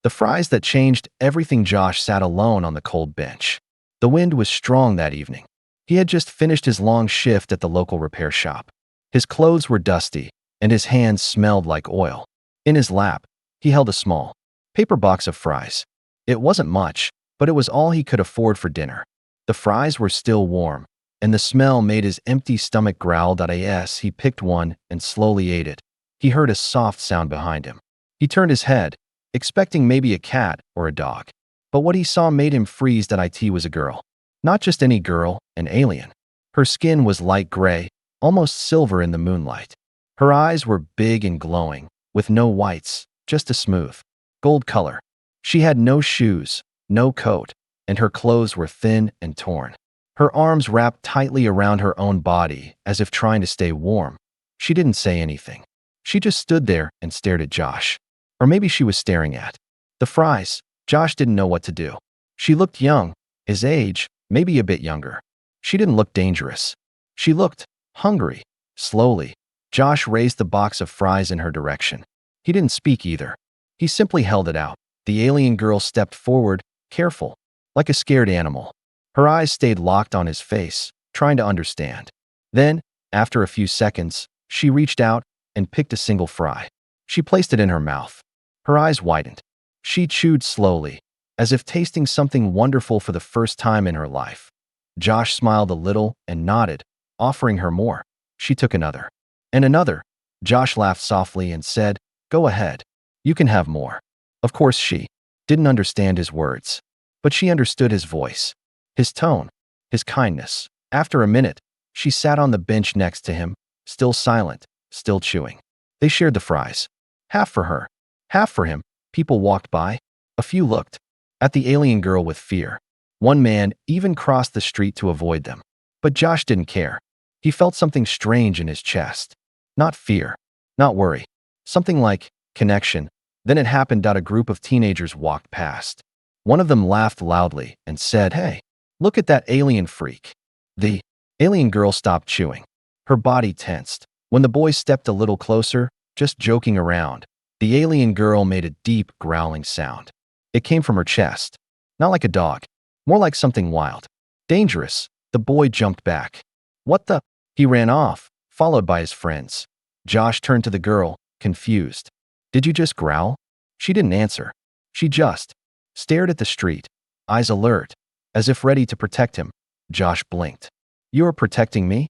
The fries that changed everything. Josh sat alone on the cold bench. The wind was strong that evening. He had just finished his long shift at the local repair shop. His clothes were dusty, and his hands smelled like oil. In his lap, he held a small paper box of fries. It wasn't much, but it was all he could afford for dinner. The fries were still warm, and the smell made his empty stomach growl. As he picked one and slowly ate it, he heard a soft sound behind him. He turned his head, expecting maybe a cat or a dog. But what he saw made him freeze. It was a girl. Not just any girl, an alien. Her skin was light gray, almost silver in the moonlight. Her eyes were big and glowing, with no whites, just a smooth gold color. She had no shoes, no coat, and her clothes were thin and torn. Her arms wrapped tightly around her own body, as if trying to stay warm. She didn't say anything. She just stood there and stared at Josh. Or maybe she was staring at the fries. Josh didn't know what to do. She looked young, his age, maybe a bit younger. She didn't look dangerous. She looked hungry. Slowly, Josh raised the box of fries in her direction. He didn't speak either. He simply held it out. The alien girl stepped forward, careful, like a scared animal. Her eyes stayed locked on his face, trying to understand. Then, after a few seconds, she reached out and picked a single fry. She placed it in her mouth. Her eyes widened. She chewed slowly, as if tasting something wonderful for the first time in her life. Josh smiled a little and nodded, offering her more. She took another. And another. Josh laughed softly and said, "Go ahead. You can have more." Of course, she didn't understand his words, but she understood his voice, his tone, his kindness. After a minute, she sat on the bench next to him, still silent, still chewing. They shared the fries. Half for her, half for him. People walked by. A few looked at the alien girl with fear. One man even crossed the street to avoid them. But Josh didn't care. He felt something strange in his chest. Not fear, not worry. Something like connection. Then it happened. A group of teenagers walked past. One of them laughed loudly and said, "Hey, look at that alien freak." The alien girl stopped chewing. Her body tensed. When the boys stepped a little closer, just joking around, the alien girl made a deep, growling sound. It came from her chest. Not like a dog. More like something wild. Dangerous. The boy jumped back. "What the?" He ran off, followed by his friends. Josh turned to the girl, confused. "Did you just growl?" She didn't answer. She just stared at the street, eyes alert, as if ready to protect him. Josh blinked. "You are protecting me?"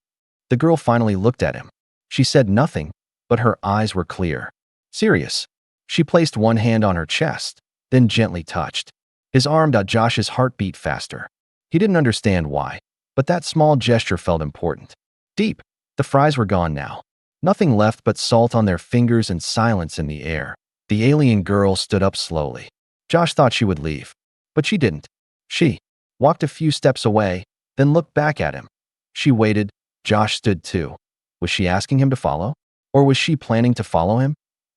The girl finally looked at him. She said nothing, but her eyes were clear. Serious. She placed one hand on her chest, then gently touched his arm. Josh's heart beat faster. He didn't understand why, but that small gesture felt important. Deep. The fries were gone now. Nothing left but salt on their fingers and silence in the air. The alien girl stood up slowly. Josh thought she would leave, but she didn't. She walked a few steps away, then looked back at him. She waited. Josh stood too. Was she asking him to follow? Or was she planning to follow him?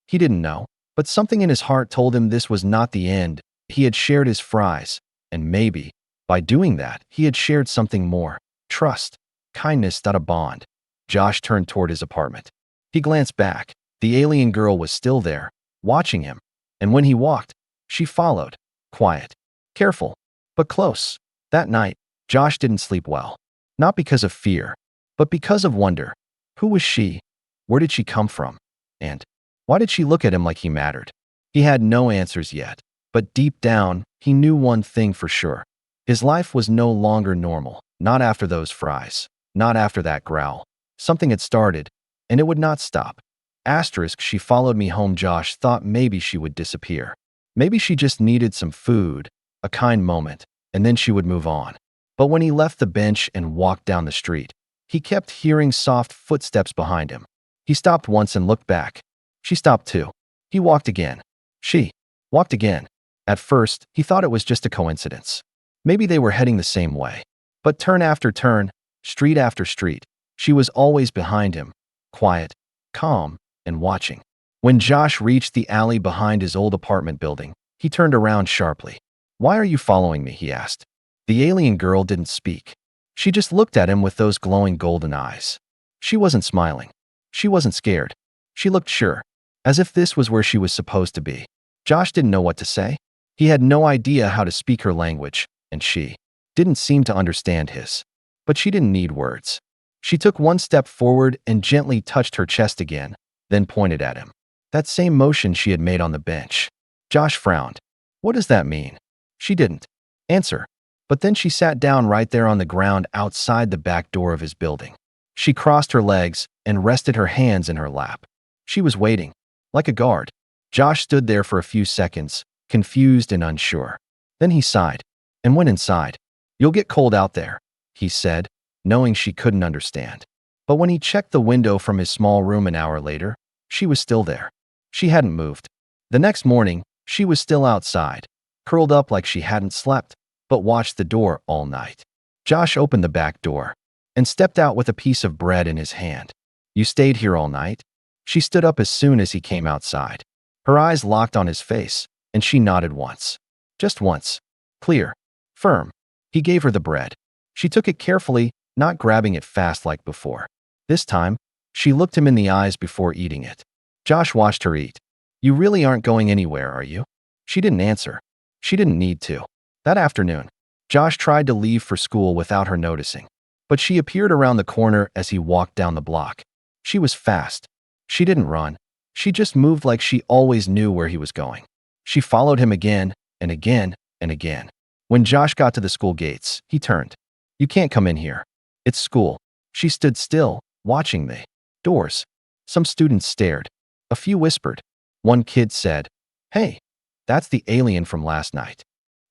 He didn't know, but something in his heart told him this was not the end. He had shared his fries, and maybe, by doing that, he had shared something more. Trust, kindness, a bond. Josh turned toward his apartment. He glanced back. The alien girl was still there, watching him. And when he walked, she followed. Quiet, careful, but close. That night, Josh didn't sleep well. Not because of fear, but because of wonder. Who was she? Where did she come from? And why did she look at him like he mattered? He had no answers yet, but deep down, he knew one thing for sure. His life was no longer normal. Not after those fries. Not after that growl. Something had started, and it would not stop. Asterisk, she followed me home. Josh thought maybe she would disappear. Maybe she just needed some food, a kind moment, and then she would move on. But when he left the bench and walked down the street, he kept hearing soft footsteps behind him. He stopped once and looked back. She stopped too. He walked again. She walked again. At first, he thought it was just a coincidence. Maybe they were heading the same way. But turn after turn, street after street, she was always behind him, quiet, calm, and watching. When Josh reached the alley behind his old apartment building, he turned around sharply. "Why are you following me?" he asked. The alien girl didn't speak. She just looked at him with those glowing golden eyes. She wasn't smiling. She wasn't scared. She looked sure, as if this was where she was supposed to be. Josh didn't know what to say. He had no idea how to speak her language, and she didn't seem to understand his. But she didn't need words. She took one step forward and gently touched her chest again, then pointed at him. That same motion she had made on the bench. Josh frowned. What does that mean? She didn't answer. But then she sat down right there on the ground outside the back door of his building. She crossed her legs and rested her hands in her lap. She was waiting, like a guard. Josh stood there for a few seconds, confused and unsure. Then he sighed and went inside. You'll get cold out there, he said, knowing she couldn't understand. But when he checked the window from his small room an hour later, she was still there. She hadn't moved. The next morning, she was still outside, curled up like she hadn't slept, but watched the door all night. Josh opened the back door and stepped out with a piece of bread in his hand. You stayed here all night? She stood up as soon as he came outside. Her eyes locked on his face, and she nodded once. Just once. Clear. Firm. He gave her the bread. She took it carefully, not grabbing it fast like before. This time, she looked him in the eyes before eating it. Josh watched her eat. You really aren't going anywhere, are you? She didn't answer. She didn't need to. That afternoon, Josh tried to leave for school without her noticing. But she appeared around the corner as he walked down the block. She was fast. She didn't run. She just moved like she always knew where he was going. She followed him again and again and again. When Josh got to the school gates, he turned. You can't come in here. It's school. She stood still, watching the doors. Some students stared. A few whispered. One kid said, Hey, that's the alien from last night.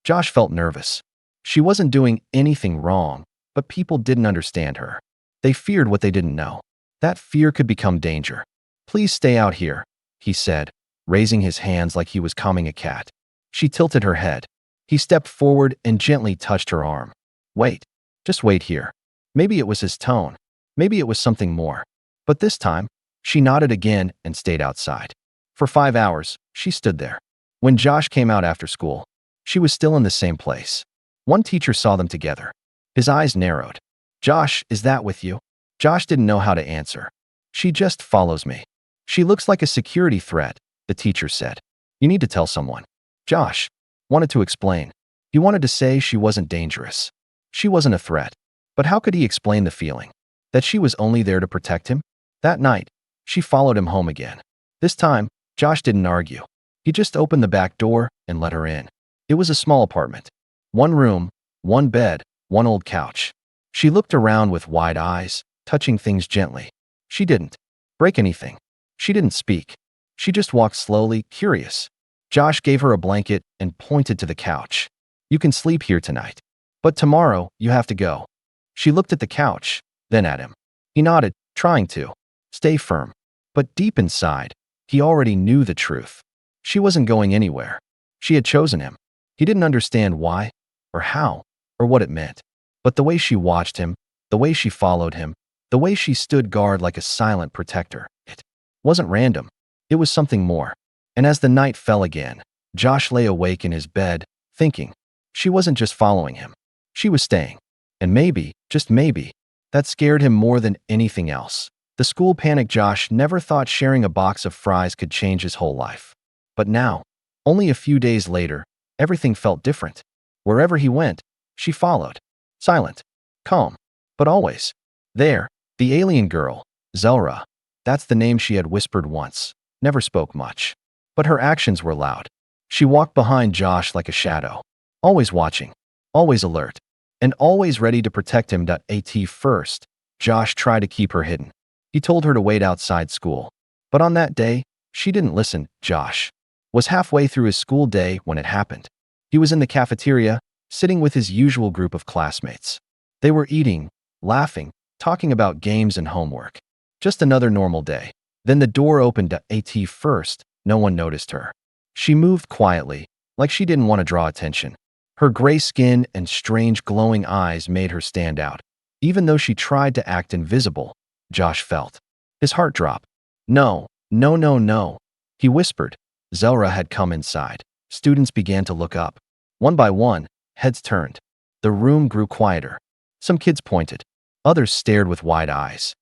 Josh felt nervous. She wasn't doing anything wrong, but people didn't understand her. They feared what they didn't know. That fear could become danger. Please stay out here, he said, raising his hands like he was calming a cat. She tilted her head. He stepped forward and gently touched her arm. Wait. Just wait here. Maybe it was his tone. Maybe it was something more. But this time, she nodded again and stayed outside. For 5 hours, she stood there. When Josh came out after school, she was still in the same place. One teacher saw them together. His eyes narrowed. Josh, is that with you? Josh didn't know how to answer. She just follows me. She looks like a security threat, the teacher said. You need to tell someone. Josh wanted to explain. He wanted to say she wasn't dangerous. She wasn't a threat. But how could he explain the feeling? That she was only there to protect him? That night, she followed him home again. This time, Josh didn't argue. He just opened the back door and let her in. It was a small apartment. One room, one bed, one old couch. She looked around with wide eyes, touching things gently. She didn't break anything. She didn't speak. She just walked slowly, curious. Josh gave her a blanket and pointed to the couch. You can sleep here tonight. But tomorrow, you have to go. She looked at the couch, then at him. He nodded, trying to stay firm. But deep inside, he already knew the truth. She wasn't going anywhere. She had chosen him. He didn't understand why, or how, or what it meant. But the way she watched him, the way she followed him, the way she stood guard like a silent protector, it wasn't random. It was something more. And as the night fell again, Josh lay awake in his bed, thinking. She wasn't just following him. She was staying. And maybe, just maybe, that scared him more than anything else. The school panic. Josh never thought sharing a box of fries could change his whole life. But now, only a few days later, everything felt different. Wherever he went, she followed. Silent. Calm. But always. There, the alien girl, Zelra. That's the name she had whispered once. Never spoke much. But her actions were loud. She walked behind Josh like a shadow. Always watching. Always alert. And always ready to protect him. At first, Josh tried to keep her hidden. He told her to wait outside school. But on that day, she didn't listen. Josh was halfway through his school day when it happened. He was in the cafeteria, sitting with his usual group of classmates. They were eating, laughing, talking about games and homework. Just another normal day. Then the door opened. At first, no one noticed her. She moved quietly, like she didn't want to draw attention. Her gray skin and strange glowing eyes made her stand out. Even though she tried to act invisible, Josh felt his heart drop. No, no, no, no, he whispered. Zelra had come inside. Students began to look up. One by one, heads turned. The room grew quieter. Some kids pointed. Others stared with wide eyes.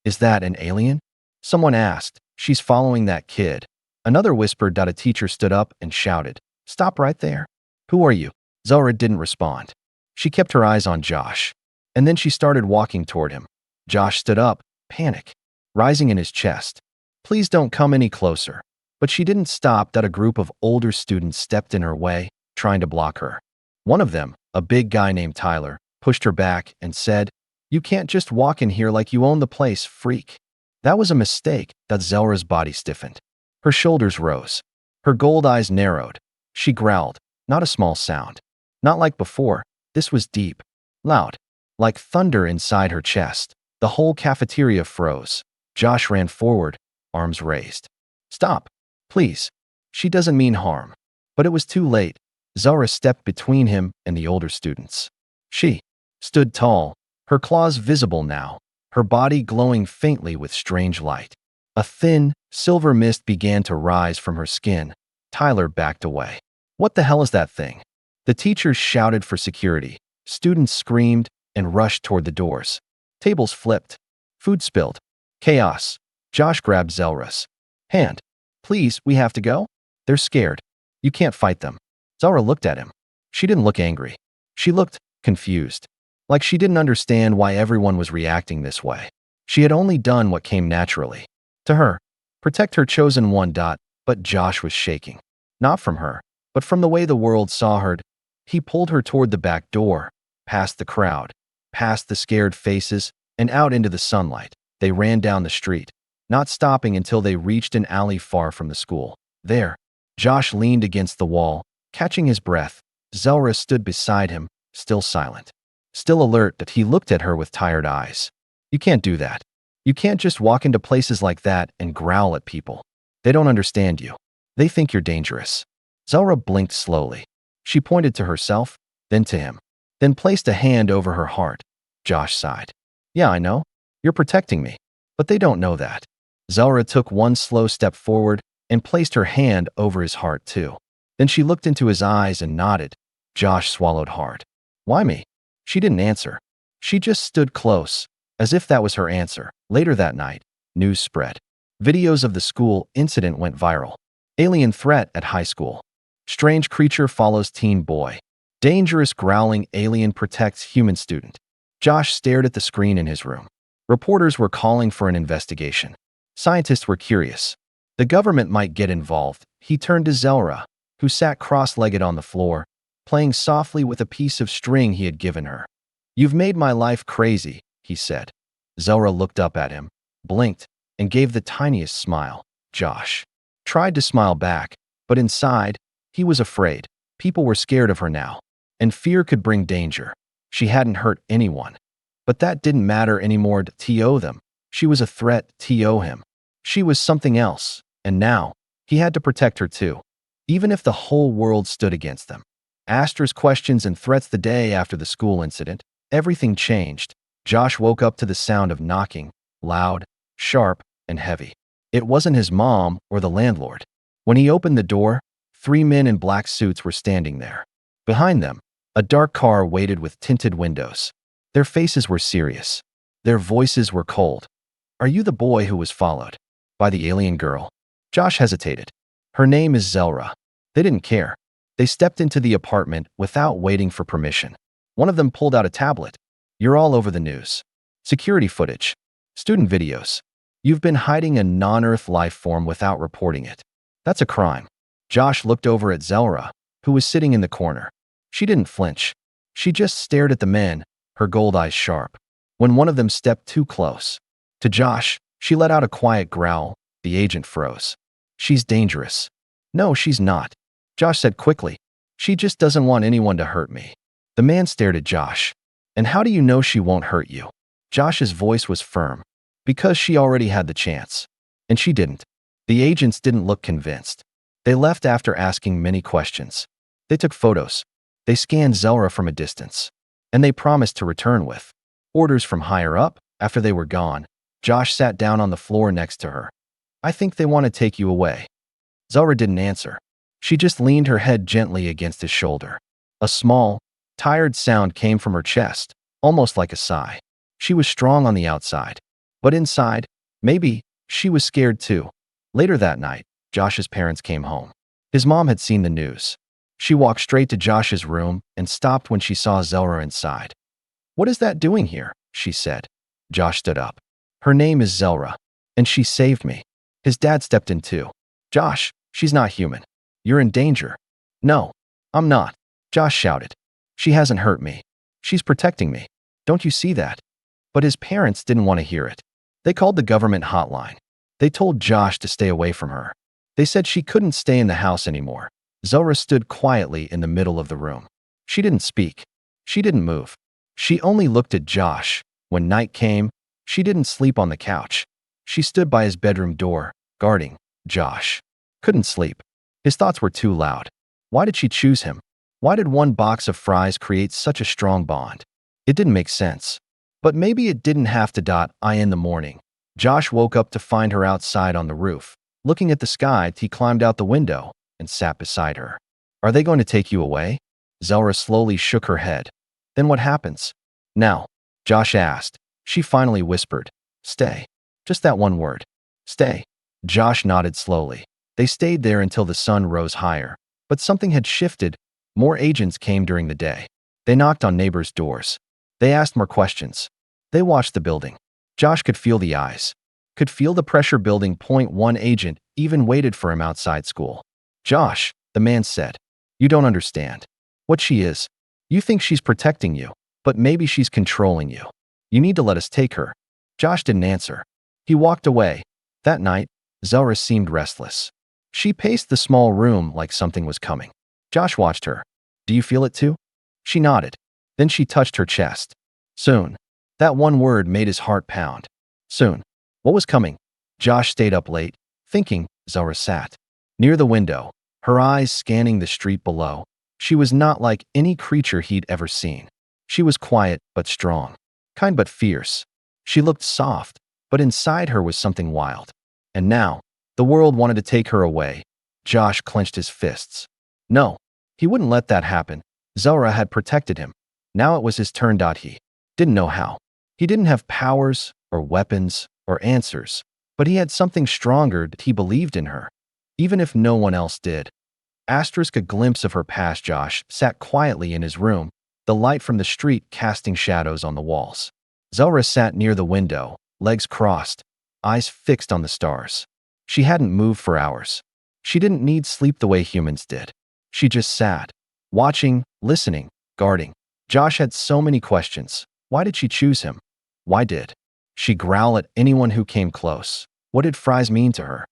Is that an alien? Someone asked. She's following that kid. Another whispered. A teacher stood up and shouted. Stop right there. Who are you? Zelra didn't respond. She kept her eyes on Josh. And then she started walking toward him. Josh stood up, panic rising in his chest. Please don't come any closer. But she didn't stop that a group of older students stepped in her way, trying to block her. One of them, a big guy named Tyler, pushed her back and said, "You can't just walk in here like you own the place, freak." That was a mistake. That Zelra's body stiffened. Her shoulders rose. Her gold eyes narrowed. She growled, not a small sound. Not like before. This was deep, loud, like thunder inside her chest. The whole cafeteria froze. Josh ran forward, arms raised. "Stop, please. She doesn't mean harm." But it was too late. Zelra stepped between him and the older students. She stood tall, her claws visible now, her body glowing faintly with strange light. A thin, silver mist began to rise from her skin. Tyler backed away. "What the hell is that thing?" The teachers shouted for security. Students screamed and rushed toward the doors. Tables flipped. Food spilled. Chaos. Josh grabbed Zelra's hand. "Please, we have to go." "They're scared. You can't fight them." Zelra looked at him. She didn't look angry. She looked confused. Like she didn't understand why everyone was reacting this way. She had only done what came naturally to her. Protect her chosen one. But Josh was shaking. Not from her, but from the way the world saw her. He pulled her toward the back door, past the crowd, past the scared faces, and out into the sunlight. They ran down the street, not stopping until they reached an alley far from the school. There, Josh leaned against the wall, catching his breath. Zelra stood beside him, still silent, still alert. That he looked at her with tired eyes. "You can't do that. You can't just walk into places like that and growl at people. They don't understand you. They think you're dangerous." Zelra blinked slowly. She pointed to herself, then to him, then placed a hand over her heart. Josh sighed. "Yeah, I know. You're protecting me. But they don't know that." Zelra took one slow step forward and placed her hand over his heart too. Then she looked into his eyes and nodded. Josh swallowed hard. "Why me?" She didn't answer. She just stood close, as if that was her answer. Later that night, news spread. Videos of the school incident went viral. Alien threat at high school. Strange creature follows teen boy. Dangerous growling alien protects human student. Josh stared at the screen in his room. Reporters were calling for an investigation. Scientists were curious. The government might get involved. He turned to Zelra, who sat cross-legged on the floor, playing softly with a piece of string he had given her. "You've made my life crazy," he said. Zelra looked up at him, blinked, and gave the tiniest smile. Josh tried to smile back, but inside, he was afraid. People were scared of her now, and fear could bring danger. She hadn't hurt anyone. But that didn't matter anymore to them. She was a threat to him. She was something else, and now, he had to protect her too, even if the whole world stood against them. Astra's questions and threats the day after the school incident, everything changed. Josh woke up to the sound of knocking, loud, sharp, and heavy. It wasn't his mom or the landlord. When he opened the door, 3 men in black suits were standing there. Behind them, a dark car waited with tinted windows. Their faces were serious. Their voices were cold. "Are you the boy who was followed by the alien girl?" Josh hesitated. "Her name is Zelra." They didn't care. They stepped into the apartment without waiting for permission. One of them pulled out a tablet. "You're all over the news. Security footage. Student videos. You've been hiding a non-Earth life form without reporting it. That's a crime." Josh looked over at Zelra, who was sitting in the corner. She didn't flinch. She just stared at the men, her gold eyes sharp. When one of them stepped too close to Josh, she let out a quiet growl. The agent froze. "She's dangerous." "No, she's not," Josh said quickly. "She just doesn't want anyone to hurt me." The man stared at Josh. "And how do you know she won't hurt you?" Josh's voice was firm. "Because she already had the chance. And she didn't." The agents didn't look convinced. They left after asking many questions. They took photos. They scanned Zelra from a distance. And they promised to return with orders from higher up. After they were gone, Josh sat down on the floor next to her. "I think they want to take you away." Zelra didn't answer. She just leaned her head gently against his shoulder. A small, tired sound came from her chest, almost like a sigh. She was strong on the outside, but inside, maybe, she was scared too. Later that night, Josh's parents came home. His mom had seen the news. She walked straight to Josh's room and stopped when she saw Zelra inside. "What is that doing here?" she said. Josh stood up. "Her name is Zelra, and she saved me." His dad stepped in too. "Josh, she's not human. You're in danger." "No, I'm not," Josh shouted. "She hasn't hurt me. She's protecting me. Don't you see that?" But his parents didn't want to hear it. They called the government hotline. They told Josh to stay away from her. They said she couldn't stay in the house anymore. Zelra stood quietly in the middle of the room. She didn't speak. She didn't move. She only looked at Josh. When night came, she didn't sleep on the couch. She stood by his bedroom door, guarding Josh. Couldn't sleep. His thoughts were too loud. Why did she choose him? Why did one box of fries create such a strong bond? It didn't make sense. But maybe it didn't have to. In the morning, Josh woke up to find her outside on the roof. Looking at the sky, he climbed out the window and sat beside her. "Are they going to take you away?" Zelra slowly shook her head. "Then what happens?" "Now?" Josh asked. She finally whispered, "Stay." Just that one word. "Stay." Josh nodded slowly. They stayed there until the sun rose higher. But something had shifted. More agents came during the day. They knocked on neighbors' doors. They asked more questions. They watched the building. Josh could feel the eyes. Could feel the pressure building. One agent even waited for him outside school. "Josh," the man said, "you don't understand what she is. You think she's protecting you, but maybe she's controlling you. You need to let us take her." Josh didn't answer. He walked away. That night, Zelra seemed restless. She paced the small room like something was coming. Josh watched her. "Do you feel it too?" She nodded. Then she touched her chest. "Soon." That one word made his heart pound. Soon. What was coming? Josh stayed up late, thinking. Zelra sat near the window, her eyes scanning the street below. She was not like any creature he'd ever seen. She was quiet but strong, kind but fierce. She looked soft, but inside her was something wild. And now, the world wanted to take her away. Josh clenched his fists. No, he wouldn't let that happen. Zelra had protected him. Now it was his turn. He didn't know how. He didn't have powers or weapons or answers, but he had something stronger. He believed in her, even if no one else did. A glimpse of her past. Josh sat quietly in his room, the light from the street casting shadows on the walls. Zelra sat near the window, legs crossed, eyes fixed on the stars. She hadn't moved for hours. She didn't need sleep the way humans did. She just sat, watching, listening, guarding. Josh had so many questions. Why did she choose him? Why did she growl at anyone who came close? What did fries mean to her?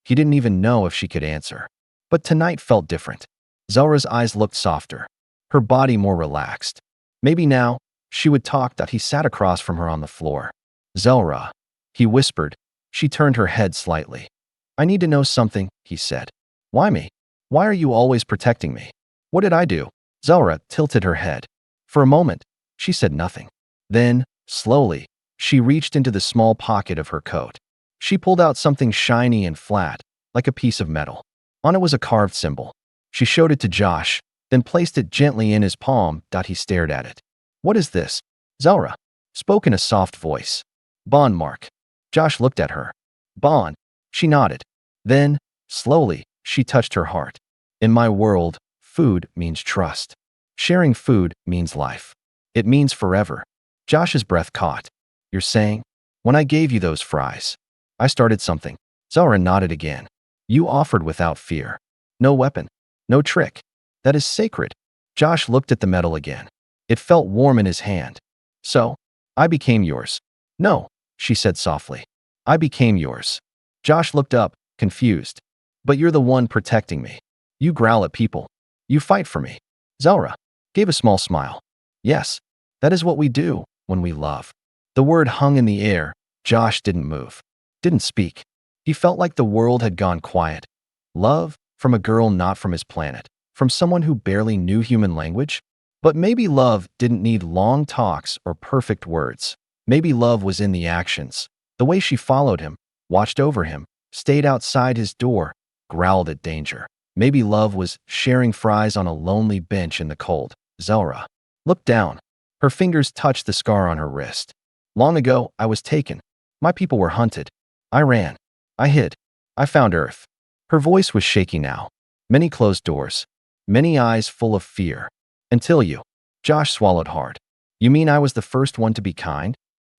He didn't even know if she could answer. But tonight felt different. Zelra's eyes looked softer, her body more relaxed. Maybe now, she would talk. He sat across from her on the floor. "Zelra," he whispered. She turned her head slightly. "I need to know something," he said. "Why me? Why are you always protecting me? What did I do?" Zelra tilted her head. For a moment, she said nothing. Then, slowly, she reached into the small pocket of her coat. She pulled out something shiny and flat, like a piece of metal. On it was a carved symbol. She showed it to Josh, then placed it gently in his palm. He stared at it. "What is this?" Zelra spoke in a soft voice. "Bond mark." Josh looked at her. "Bond." She nodded. Then, slowly, she touched her heart. "In my world, food means trust. Sharing food means life. It means forever." Josh's breath caught. "You're saying, when I gave you those fries, I started something?" Zelra nodded again. "You offered without fear. No weapon. No trick. That is sacred." Josh looked at the metal again. It felt warm in his hand. "So, I became yours." "No," she said softly. "I became yours." Josh looked up, confused. "But you're the one protecting me. You growl at people. You fight for me." Zelra gave a small smile. "Yes, that is what we do when we love." The word hung in the air. Josh didn't move, didn't speak. He felt like the world had gone quiet. Love from a girl not from his planet, from someone who barely knew human language? But maybe love didn't need long talks or perfect words. Maybe love was in the actions. The way she followed him, watched over him, stayed outside his door, growled at danger. Maybe love was sharing fries on a lonely bench in the cold. Zelra looked down. Her fingers touched the scar on her wrist. "Long ago, I was taken. My people were hunted. I ran. I hid. I found Earth." Her voice was shaky now. "Many closed doors. many eyes full of fear. Until you. Josh swallowed hard. You mean I was the first one to be kind?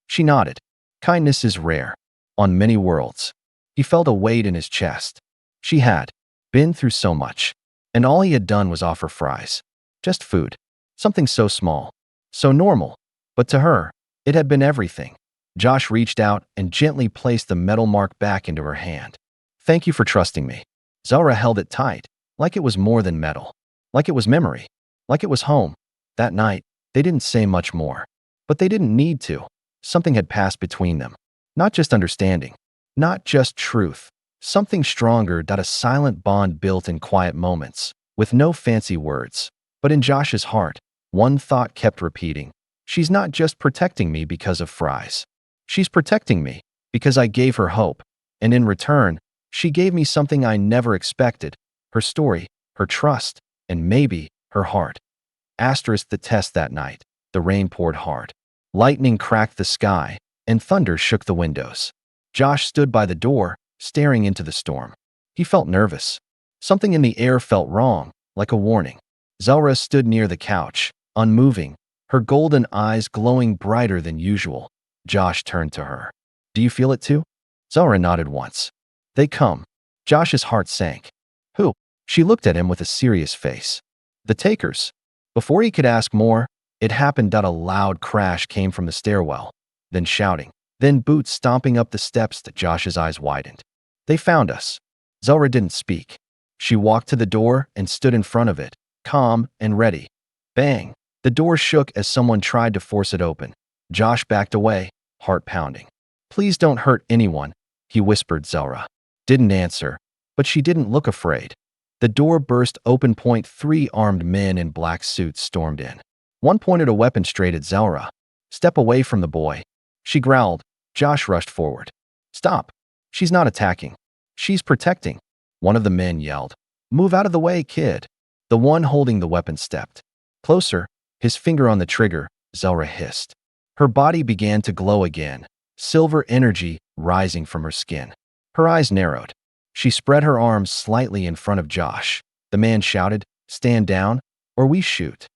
She nodded. Kindness is rare. On many worlds. He felt a weight in his chest. She had been through so much. And all he had done was offer fries. Just food. Something so small. So normal. But to her, it had been everything. Josh reached out and gently placed the metal mark back into her hand. Thank you for trusting me. Zelra held it tight, like it was more than metal. Like it was memory. Like it was home. That night, they didn't say much more. But they didn't need to. Something had passed between them. Not just understanding. Not just truth. Something stronger, a silent bond built in quiet moments, with no fancy words. But in Josh's heart, one thought kept repeating. She's not just protecting me because of fries. She's protecting me because I gave her hope. And in return, she gave me something I never expected. Her story, her trust, and maybe her heart. Asterisk the test that night. The rain poured hard. Lightning cracked the sky, and thunder shook the windows. Josh stood by the door, staring into the storm. He felt nervous. Something in the air felt wrong, like a warning. Zelra stood near the couch, unmoving, her golden eyes glowing brighter than usual. Josh turned to her. Do you feel it too? Zelra nodded once. They come. Josh's heart sank. Who? She looked at him with a serious face. The takers. Before he could ask more, it happened. A loud crash came from the stairwell. Then shouting. Then boots stomping up the steps. That Josh's eyes widened. They found us. Zelra didn't speak. She walked to the door and stood in front of it, calm and ready. Bang! The door shook as someone tried to force it open. Josh backed away, heart pounding. Please don't hurt anyone, he whispered. Zelra didn't answer, but she didn't look afraid. The door burst open. Three armed men in black suits stormed in. One pointed a weapon straight at Zelra. Step away from the boy. She growled. Josh rushed forward. Stop. She's not attacking. She's protecting. One of the men yelled. Move out of the way, kid. The one holding the weapon stepped closer, his finger on the trigger. Zelra hissed. Her body began to glow again, silver energy rising from her skin. Her eyes narrowed. She spread her arms slightly in front of Josh. The man shouted, Stand down, or we shoot.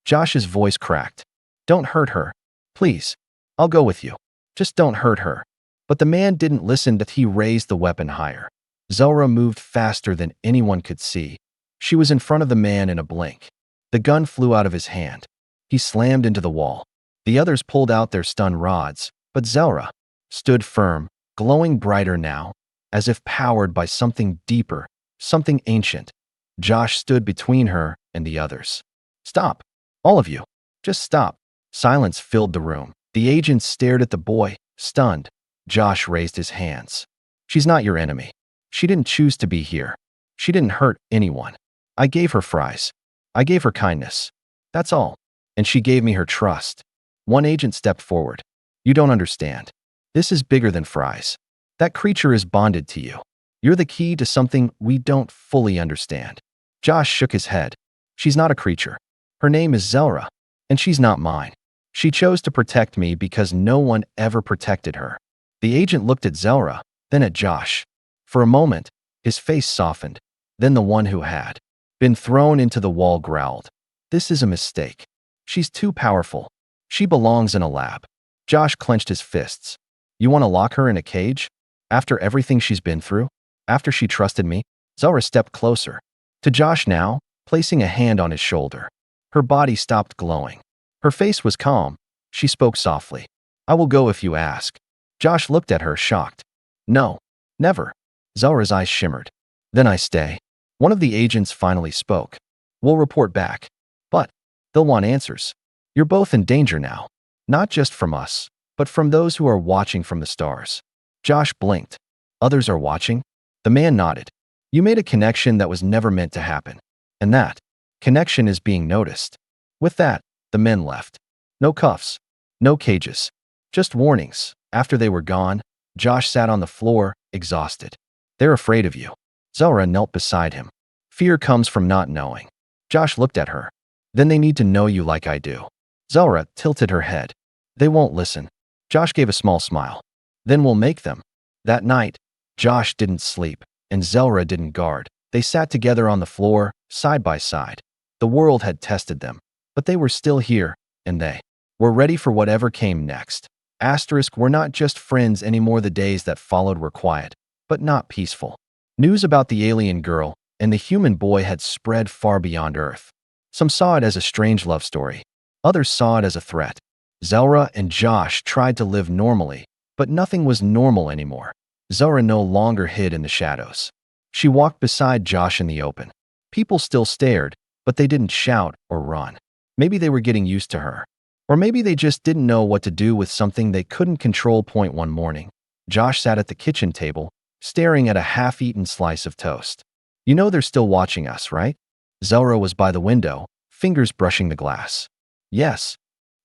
Josh's voice cracked. Don't hurt her. Please. I'll go with you. Just don't hurt her. But the man didn't listen. That he raised the weapon higher. Zelra moved faster than anyone could see. She was in front of the man in a blink. The gun flew out of his hand. He slammed into the wall. The others pulled out their stun rods, but Zelra stood firm, glowing brighter now, as if powered by something deeper, something ancient. Josh stood between her and the others. Stop. All of you. Just stop. Silence filled the room. The agents stared at the boy, stunned. Josh raised his hands. She's not your enemy. She didn't choose to be here. She didn't hurt anyone. I gave her fries. I gave her kindness. That's all. And she gave me her trust. One agent stepped forward. You don't understand. This is bigger than fries. That creature is bonded to you. You're the key to something we don't fully understand. Josh shook his head. She's not a creature. Her name is Zelra, and she's not mine. She chose to protect me because no one ever protected her. The agent looked at Zelra, then at Josh. For a moment, his face softened. Then the one who had been thrown into the wall growled. This is a mistake. She's too powerful. She belongs in a lab. Josh clenched his fists. You want to lock her in a cage? After everything she's been through? After she trusted me? Zelra stepped closer. To Josh now, placing a hand on his shoulder. Her body stopped glowing. Her face was calm. She spoke softly. I will go if you ask. Josh looked at her, shocked. No. Never. Zelra's eyes shimmered. Then I stay. One of the agents finally spoke. We'll report back. But they'll want answers. You're both in danger now. Not just from us, but from those who are watching from the stars. Josh blinked. Others are watching? The man nodded. You made a connection that was never meant to happen. And that connection is being noticed. With that, the men left. No cuffs. No cages. Just warnings. After they were gone, Josh sat on the floor, exhausted. They're afraid of you. Zelra knelt beside him. Fear comes from not knowing. Josh looked at her. Then they need to know you like I do. Zelra tilted her head. They won't listen. Josh gave a small smile. Then we'll make them. That night, Josh didn't sleep, and Zelra didn't guard. They sat together on the floor, side by side. The world had tested them, but they were still here, and they were ready for whatever came next. Asterisk were not just friends anymore. The days that followed were quiet, but not peaceful. News about the alien girl and the human boy had spread far beyond Earth. Some saw it as a strange love story. Others saw it as a threat. Zelra and Josh tried to live normally, but nothing was normal anymore. Zelra no longer hid in the shadows. She walked beside Josh in the open. People still stared, but they didn't shout or run. Maybe they were getting used to her. Or maybe they just didn't know what to do with something they couldn't control. One morning, Josh sat at the kitchen table, staring at a half-eaten slice of toast. You know they're still watching us, right? Zelra was by the window, fingers brushing the glass. Yes.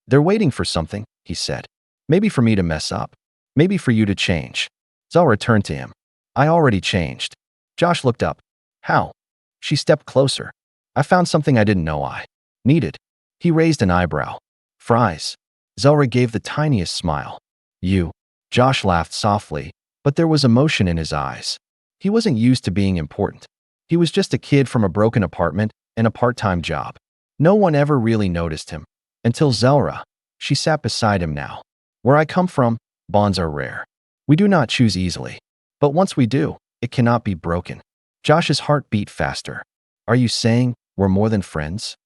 They're waiting for something, he said. Maybe for me to mess up. Maybe for you to change. Zelra turned to him. I already changed. Josh looked up. How? She stepped closer. I found something I didn't know I needed. He raised an eyebrow. Fries. Zelra gave the tiniest smile. You. Josh laughed softly, but there was emotion in his eyes. He wasn't used to being important. He was just a kid from a broken apartment and a part-time job. No one ever really noticed him. Until Zelra. She sat beside him now. Where I come from, bonds are rare. We do not choose easily. But once we do, it cannot be broken. Josh's heart beat faster. Are you saying we're more than friends?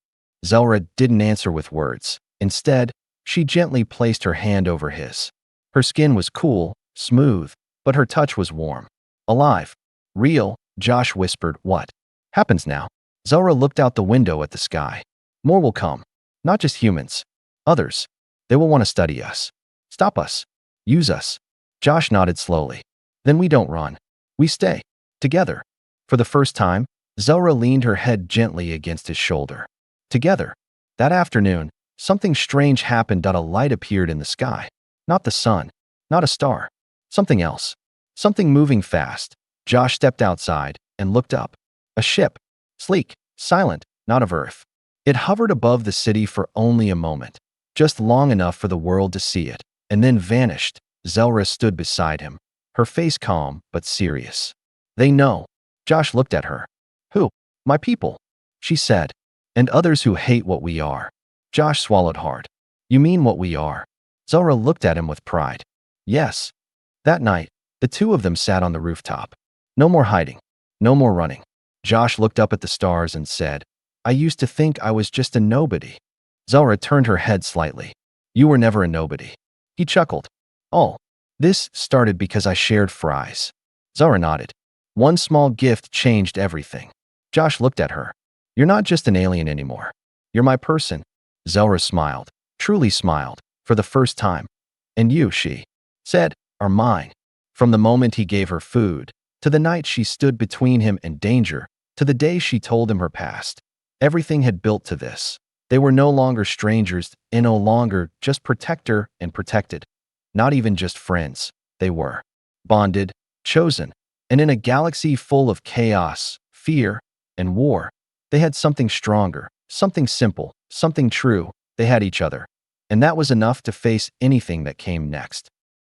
Zelra didn't answer with words. Instead, she gently placed her hand over his. Her skin was cool, smooth, but her touch was warm. Alive. Real, Josh whispered. What happens now? Zelra looked out the window at the sky. More will come. Not just humans. Others. They will want to study us. Stop us. Use us. Josh nodded slowly. Then we don't run. We stay. Together. For the first time, Zelra leaned her head gently against his shoulder. Together. That afternoon, something strange happened. A light appeared in the sky. Not the sun. Not a star. Something else. Something moving fast. Josh stepped outside and looked up. A ship. Sleek. Silent. Not of Earth. It hovered above the city for only a moment. Just long enough for the world to see it. And then vanished. Zelra stood beside him. Her face calm, but serious. They know. Josh looked at her. Who? My people. She said. And others who hate what we are. Josh swallowed hard. You mean what we are? Zelra looked at him with pride. Yes. That night, the two of them sat on the rooftop. No more hiding. No more running. Josh looked up at the stars and said, I used to think I was just a nobody. Zelra turned her head slightly. You were never a nobody. He chuckled. Oh. This started because I shared fries. Zelra nodded. One small gift changed everything. Josh looked at her. You're not just an alien anymore. You're my person. Zelra smiled. Truly smiled. For the first time. And you, she said, are mine. From the moment he gave her food, to the night she stood between him and danger, to the day she told him her past. Everything had built to this. They were no longer strangers and no longer just protector and protected. Not even just friends. They were bonded, chosen, and in a galaxy full of chaos, fear, and war, they had something stronger, something simple, something true. They had each other. And that was enough to face anything that came next.